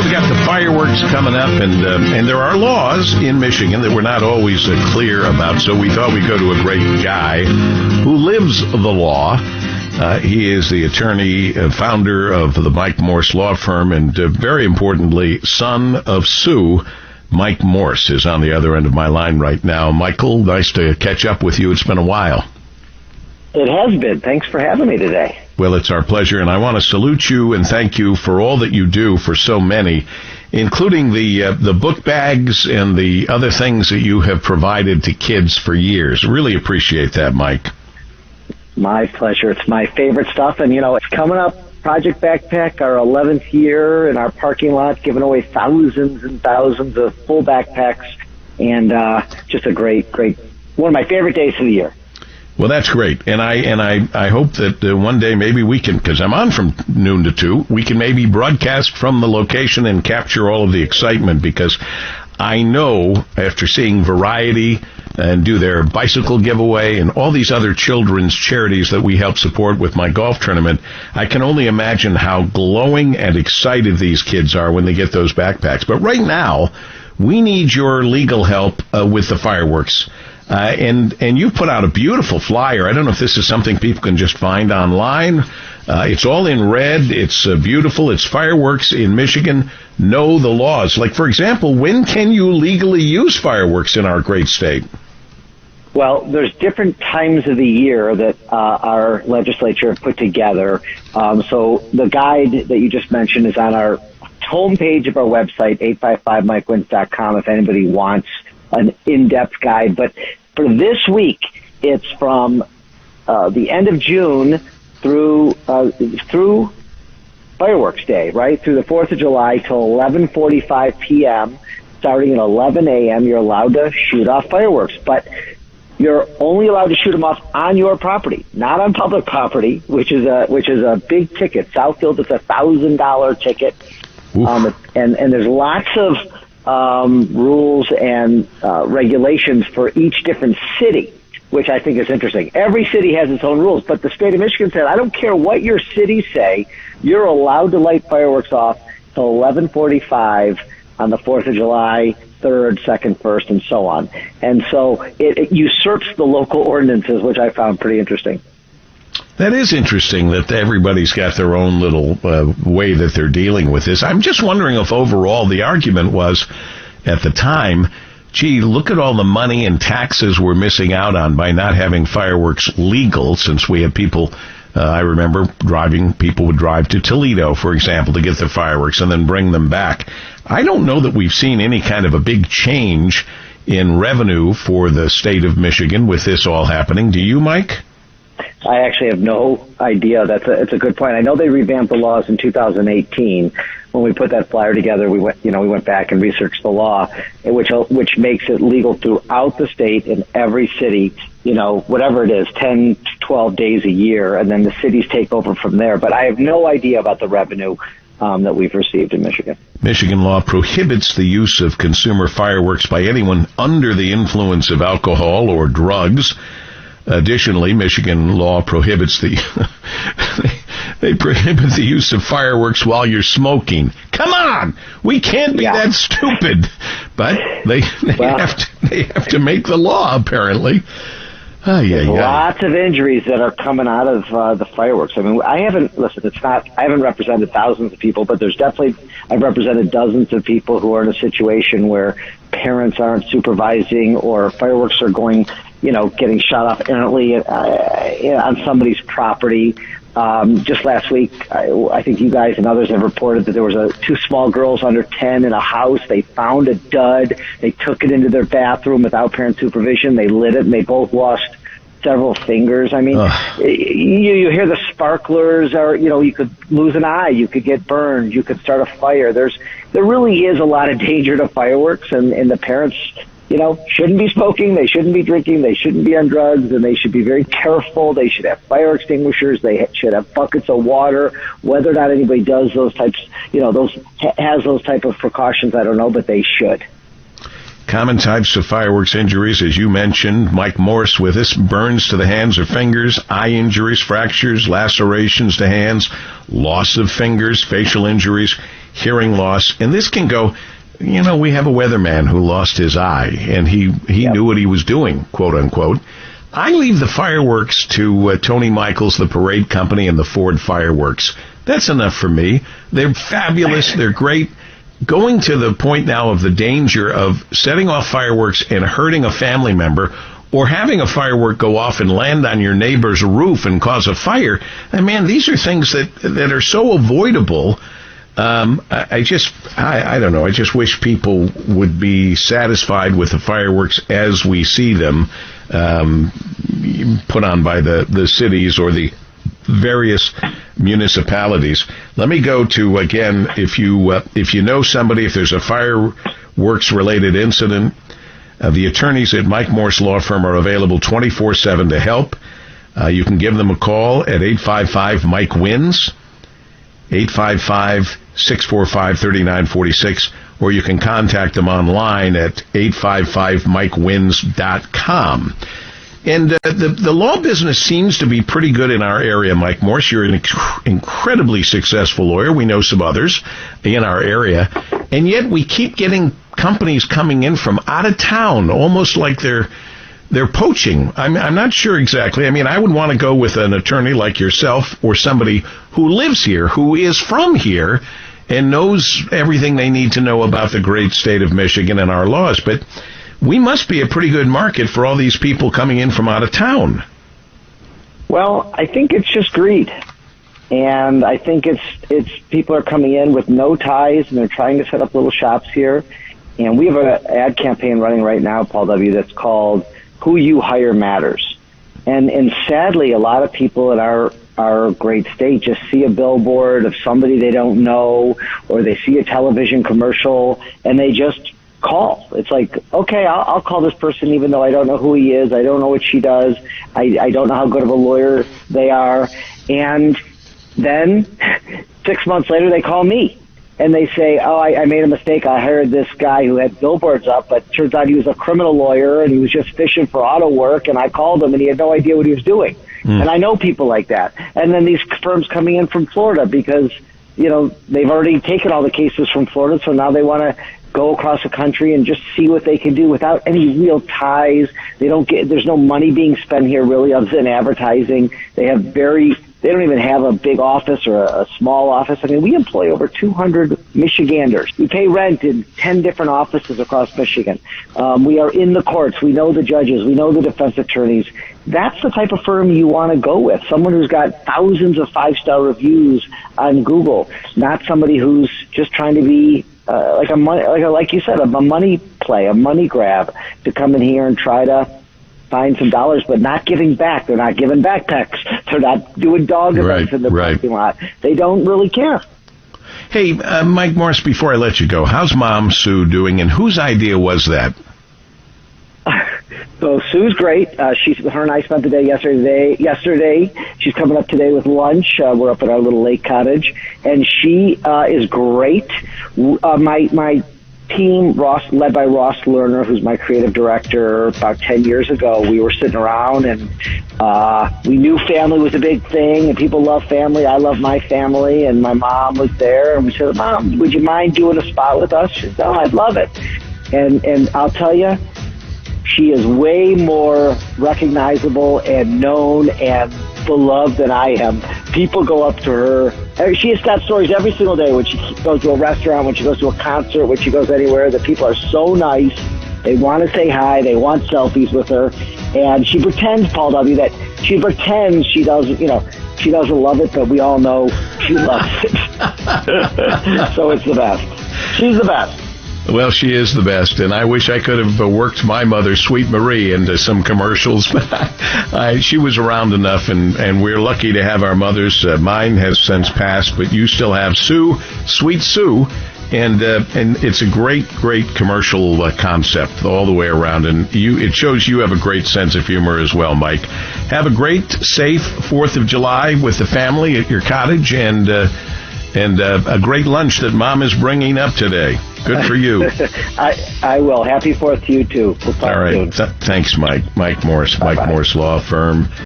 we've got the fireworks coming up, and there are laws in Michigan that we're not always clear about, so we thought we'd go to a great guy who lives the law. He is the attorney, founder of the Mike Morse law firm, and very importantly, son of Sue. Mike Morse is on the other end of my line right now. Michael, nice to catch up with you. It's been a while. It has been. Thanks for having me today. Well, it's our pleasure, and I want to salute you and thank you for all that you do for so many, including the book bags and the other things that you have provided to kids for years. Really appreciate that, Mike. My pleasure. It's my favorite stuff, and, it's coming up. Project Backpack, our 11th year in our parking lot, giving away thousands and thousands of full backpacks, and just a great, one of my favorite days of the year. Well, that's great, and I hope that one day maybe we can, because I'm on from noon to 2, we can maybe broadcast from the location and capture all of the excitement, because I know after seeing Variety and do their bicycle giveaway and all these other children's charities that we help support with my golf tournament, I can only imagine how glowing and excited these kids are when they get those backpacks. But right now, we need your legal help with the fireworks. And you put out a beautiful flyer. I don't know if this is something people can just find online. It's all in red. It's beautiful. It's fireworks in Michigan. Know the laws. Like, for example, when can you legally use fireworks in our great state? Well, there's different times of the year that our legislature put together. So the guide that you just mentioned is on our homepage of our website, 855mikewins.com, if anybody wants an in-depth guide. But for this week, it's from the end of June through Fireworks Day, right? Through the 4th of July till 11:45 p.m. Starting at 11 a.m., you're allowed to shoot off fireworks. But you're only allowed to shoot them off on your property, not on public property, which is a big ticket. Southfield, it's $1,000 ticket. And there's lots of rules and regulations for each different city, which I think is interesting. Every city has its own rules, but the state of Michigan said, I don't care what your cities say, you're allowed to light fireworks off till 11:45 on the 4th of July, 3rd, 2nd, 1st, and so on. And so it usurps the local ordinances, which I found pretty interesting. That is interesting that everybody's got their own little way that they're dealing with this. I'm just wondering if overall the argument was, at the time, gee, look at all the money and taxes we're missing out on by not having fireworks legal, since we have people, I remember people would drive to Toledo, for example, to get the fireworks and then bring them back. I don't know that we've seen any kind of a big change in revenue for the state of Michigan with this all happening. Do you, Mike? I actually have no idea. It's a good point. I know they revamped the laws in 2018. When we put that flyer together, we went back and researched the law, which makes it legal throughout the state in every city, whatever it is, 10 to 12 days a year, and then the cities take over from there. But I have no idea about the revenue that we've received in Michigan. Michigan law prohibits the use of consumer fireworks by anyone under the influence of alcohol or drugs. Additionally, Michigan law prohibits they prohibit the use of fireworks while you're smoking. Come on! We can't be that stupid. But they have to make the law, apparently. Lots of injuries that are coming out of the fireworks. I mean, I haven't represented thousands of people, but I've represented dozens of people who are in a situation where parents aren't supervising, or fireworks are going, getting shot off errantly on somebody's property. Just last week, I think you guys and others have reported that there was two small girls under 10 in a house. They found a dud. They took it into their bathroom without parent supervision. They lit it, and they both lost several fingers. I mean, you hear the sparklers, or, you could lose an eye, you could get burned, you could start a fire. There really is a lot of danger to fireworks, and the parents, shouldn't be smoking, they shouldn't be drinking, they shouldn't be on drugs, and they should be very careful. They should have fire extinguishers, they should have buckets of water. Whether or not anybody does those types, has those type of precautions, I don't know, but they should. Common types of fireworks injuries, as you mentioned, Mike Morse with us: burns to the hands or fingers, eye injuries, fractures, lacerations to hands, loss of fingers, facial injuries, hearing loss. And this can go, you know, we have a weatherman who lost his eye, and he knew what he was doing, quote unquote. I leave the fireworks to Tony Michaels, the parade company, and the Ford Fireworks. That's enough for me. They're fabulous. They're great. Going to the point now of the danger of setting off fireworks and hurting a family member, or having a firework go off and land on your neighbor's roof and cause a fire. And man, these are things that are so avoidable. I don't know. I just wish people would be satisfied with the fireworks as we see them put on by the cities or the various municipalities. Let me go to, again, if you know somebody, if there's a fireworks related incident, the attorneys at Mike Morse Law Firm are available 24/7 to help. You can give them a call at 855-MIKE-WINS, 855-645-3946, or you can contact them online at 855mikewins.com. And the law business seems to be pretty good in our area, Mike Morse. You're an incredibly successful lawyer. We know some others in our area. And yet we keep getting companies coming in from out of town, almost like they're poaching. I'm not sure exactly. I mean, I would want to go with an attorney like yourself or somebody who lives here, who is from here, and knows everything they need to know about the great state of Michigan and our laws. But we must be a pretty good market for all these people coming in from out of town. Well, I think it's just greed. And I think it's people are coming in with no ties, and they're trying to set up little shops here. And we have an ad campaign running right now, Paul W., that's called Who You Hire Matters. And sadly, a lot of people in our great state just see a billboard of somebody they don't know, or they see a television commercial, and they just call. It's like, okay, I'll call this person even though I don't know who he is. I don't know what she does. I don't know how good of a lawyer they are. And then 6 months later, they call me. And they say, oh, I made a mistake. I hired this guy who had billboards up, but turns out he was a criminal lawyer, and he was just fishing for auto work, and I called him, and he had no idea what he was doing. And I know people like that. And then these firms coming in from Florida because, you know, they've already taken all the cases from Florida, so now they want to go across the country and just see what they can do without any real ties. There's no money being spent here really other than advertising. They don't even have a big office or a small office. I mean, we employ over 200 Michiganders. We pay rent in 10 different offices across Michigan. We are in the courts. We know the judges. We know the defense attorneys. That's the type of firm you want to go with. Someone who's got thousands of 5-star reviews on Google, not somebody who's just trying to be like you said, a money play, a money grab, to come in here and try to find some dollars, but not giving back. They're not giving backpacks. They're not doing dog events in the parking lot. They don't really care. Hey, Mike Morse, before I let you go, how's Mom Sue doing, and whose idea was that? So Sue's great. Her and I spent the day yesterday. She's coming up today with lunch. We're up at our little lake cottage, and she is great. My team, led by Ross Lerner, who's my creative director, about 10 years ago, we were sitting around, and we knew family was a big thing, and people love family. I love my family, and my mom was there, and we said, Mom, would you mind doing a spot with us? She said, oh, I'd love it. And I'll tell you, she is way more recognizable and known and beloved than I am. People go up to her. She has got stories every single day when she goes to a restaurant, when she goes to a concert, when she goes anywhere. The people are so nice. They want to say hi. They want selfies with her. And she pretends, Paul W., that she doesn't, she doesn't love it, but we all know she loves it. So it's the best. She's the best. Well, she is the best, and I wish I could have worked my mother, Sweet Marie, into some commercials, but she was around enough, and we're lucky to have our mothers. Mine has since passed, but you still have Sue, Sweet Sue, and it's a great commercial concept all the way around, and it shows you have a great sense of humor as well, Mike. Have a great, safe 4th of July with the family at your cottage, and a great lunch that Mom is bringing up today. Good for you. I will. Happy 4th to you, too. We'll talk All right. soon. Thanks, Mike. Mike Morse, Bye-bye. Mike Morse Law Firm.